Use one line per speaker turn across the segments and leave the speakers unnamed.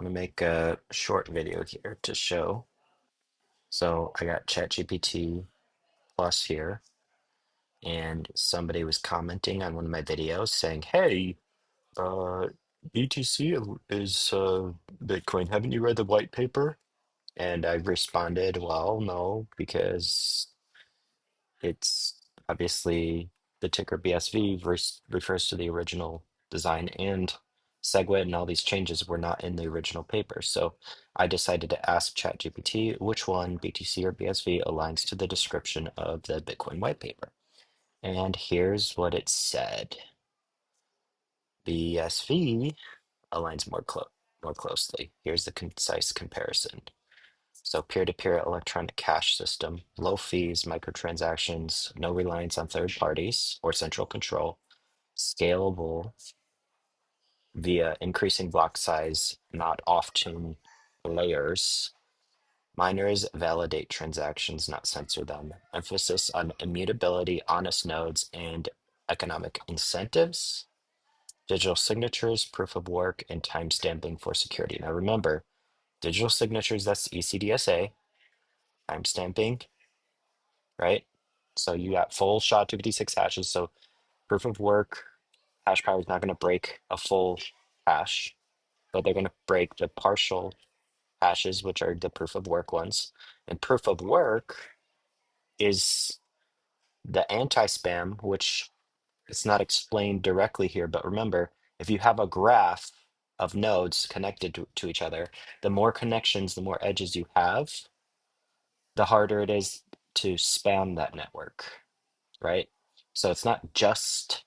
want to make a short video here to show. So I got ChatGPT Plus here, and somebody was commenting on one of my videos saying, "Hey, uh, BTC is Bitcoin. Haven't you read the white paper?" And I responded, "Well, no, because it's obviously the ticker BSV refers to the original design, and SegWit and all these changes were not in the original paper. So I decided to ask ChatGPT which one, BTC or BSV, aligns to the description of the Bitcoin white paper. And here's what it said. BSV aligns more closely. Here's the concise comparison. So peer-to-peer electronic cash system, low fees, microtransactions, no reliance on third parties or central control, scalable via increasing block size, not off-chain layers. Miners validate transactions, not censor them. Emphasis on immutability, honest nodes, and economic incentives. Digital signatures, proof of work, and timestamping for security. Now remember, digital signatures, that's ECDSA. Timestamping, right? So you got full SHA-256 hashes. So proof of work hash power is not going to break a full hash, but they're going to break the partial hashes, which are the proof of work ones. And proof of work is the anti-spam, which it's not explained directly here, but remember, if you have a graph of nodes connected to each other, the more connections, the more edges you have, the harder it is to spam that network, right? So it's not just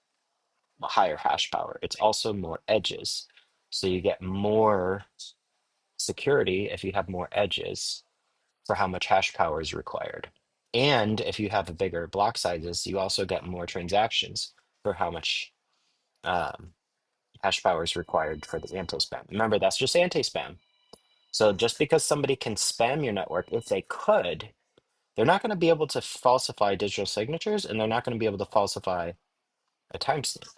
a higher hash power, it's also more edges. So you get more security if you have more edges for how much hash power is required. And if you have a bigger block sizes, you also get more transactions for how much um, hash power is required for the anti-spam. Remember, that's just anti-spam. So just because somebody can spam your network, if they could, they're not going to be able to falsify digital signatures, and they're not going to be able to falsify a timestamp.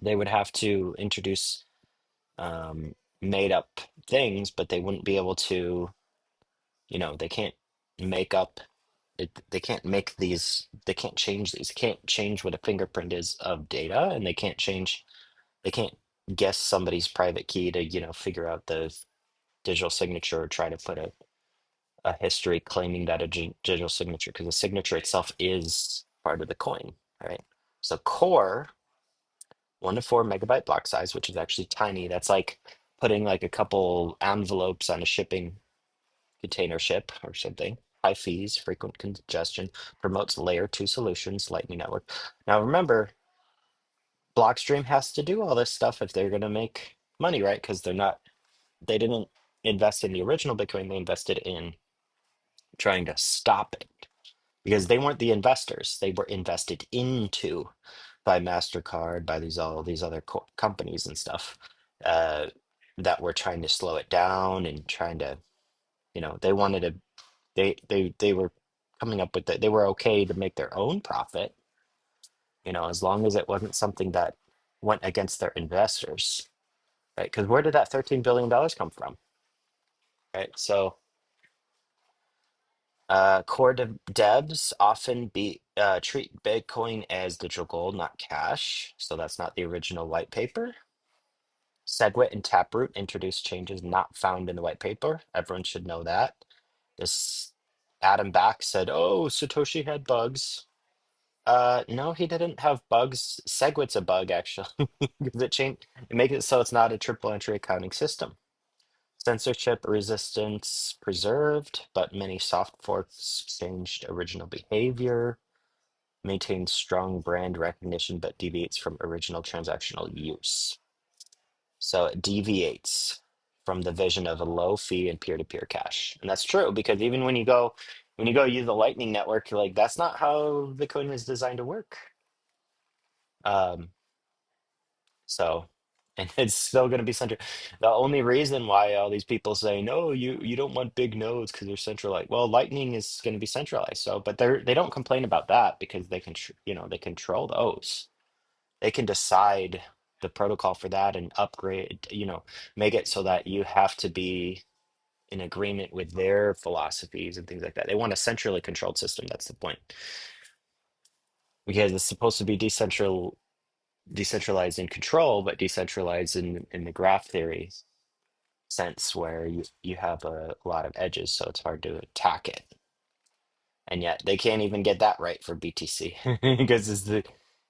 They would have to introduce made up things, but they wouldn't be able to, they can't make up it, they can't make these, they can't change these, they can't change what a fingerprint is of data, and they can't guess somebody's private key to, figure out the digital signature or try to put a history claiming that a digital signature, because the signature itself is part of the coin, right? So core 1 to 4 megabyte block size, which is actually tiny. That's like putting like a couple envelopes on a shipping container ship or something. High fees, frequent congestion, promotes layer two solutions, Lightning Network. Now remember, Blockstream has to do all this stuff if they're going to make money, right? Because they didn't invest in the original Bitcoin, they invested in trying to stop it because they weren't the investors. They were invested into by MasterCard, by all these other companies and stuff uh, that were trying to slow it down and trying to, they wanted to, they were coming up with that. They were okay to make their own profit, as long as it wasn't something that went against their investors, right? Because where did that $13 billion come from, right? So core devs often treat Bitcoin as digital gold, not cash. So that's not the original white paper. SegWit and Taproot introduced changes not found in the white paper. Everyone should know that. This Adam Back said, "Oh, Satoshi had bugs." No, he didn't have bugs. SegWit's a bug actually, because it makes it so it's not a triple entry accounting system. Censorship resistance preserved, but many soft forks changed original behavior, maintains strong brand recognition, but deviates from original transactional use. So it deviates from the vision of a low fee and peer-to-peer cash. And that's true because even when you go use the Lightning Network, you're like, that's not how Bitcoin is designed to work. Um, So, and it's still going to be centered. The only reason why all these people say no, you don't want big nodes because they're centralized. Well, Lightning is going to be centralized. So, but they don't complain about that because they can, they control those. They can decide. the protocol for that and upgrade, make it so that you have to be in agreement with their philosophies and things like that. They want a centrally controlled system. That's the point. Because it's supposed to be decentralized in control, but decentralized in the graph theory sense where you have a lot of edges, so it's hard to attack it. And yet they can't even get that right for BTC because it's the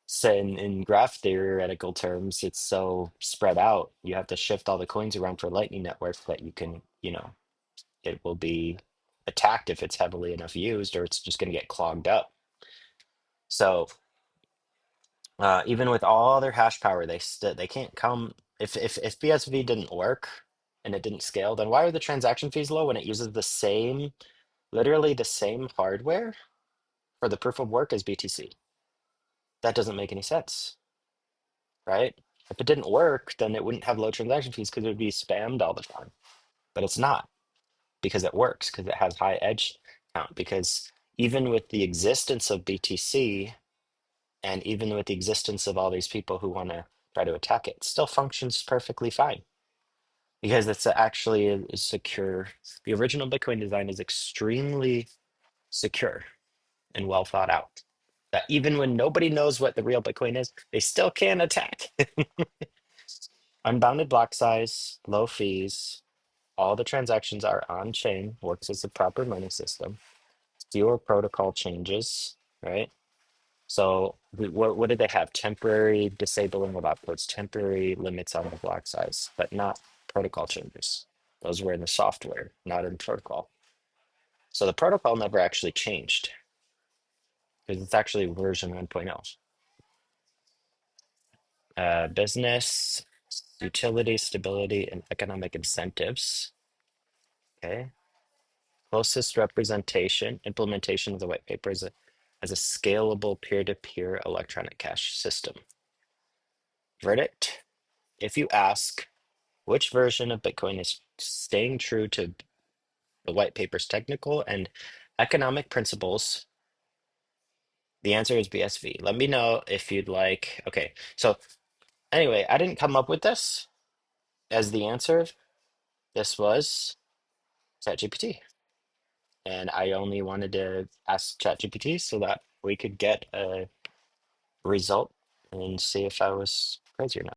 say in graph theoretical terms, it's so spread out. You have to shift all the coins around for Lightning Network that you can, it will be attacked if it's heavily enough used, or it's just going to get clogged up. So even with all their hash power, they can't come if BSV didn't work and it didn't scale, then why are the transaction fees low when it uses literally the same hardware for the proof of work as BTC? That doesn't make any sense, right? If it didn't work, then it wouldn't have low transaction fees because it would be spammed all the time. But it's not because it works, because it has high edge count. Because even with the existence of BTC and even with the existence of all these people who want to try to attack it, it still functions perfectly fine because it's actually is secure. The original Bitcoin design is extremely secure and well thought out. That even when nobody knows what the real Bitcoin is, they still can attack. Unbounded block size, low fees, all the transactions are on chain, works as a proper money system, fewer protocol changes, right? So what did they have? Temporary disabling of outputs, temporary limits on the block size, but not protocol changes. Those were in the software, not in protocol. So the protocol never actually changed because it's actually version 1.0. Business, utility, stability, and economic incentives. Okay. Closest representation, implementation of the white paper is as a scalable peer-to-peer electronic cash system. Verdict: if you ask which version of Bitcoin is staying true to the white paper's technical and economic principles, the answer is BSV. Let me know if you'd like. Okay, so anyway, I didn't come up with this as the answer. This was ChatGPT. And I only wanted to ask ChatGPT so that we could get a result and see if I was crazy or not.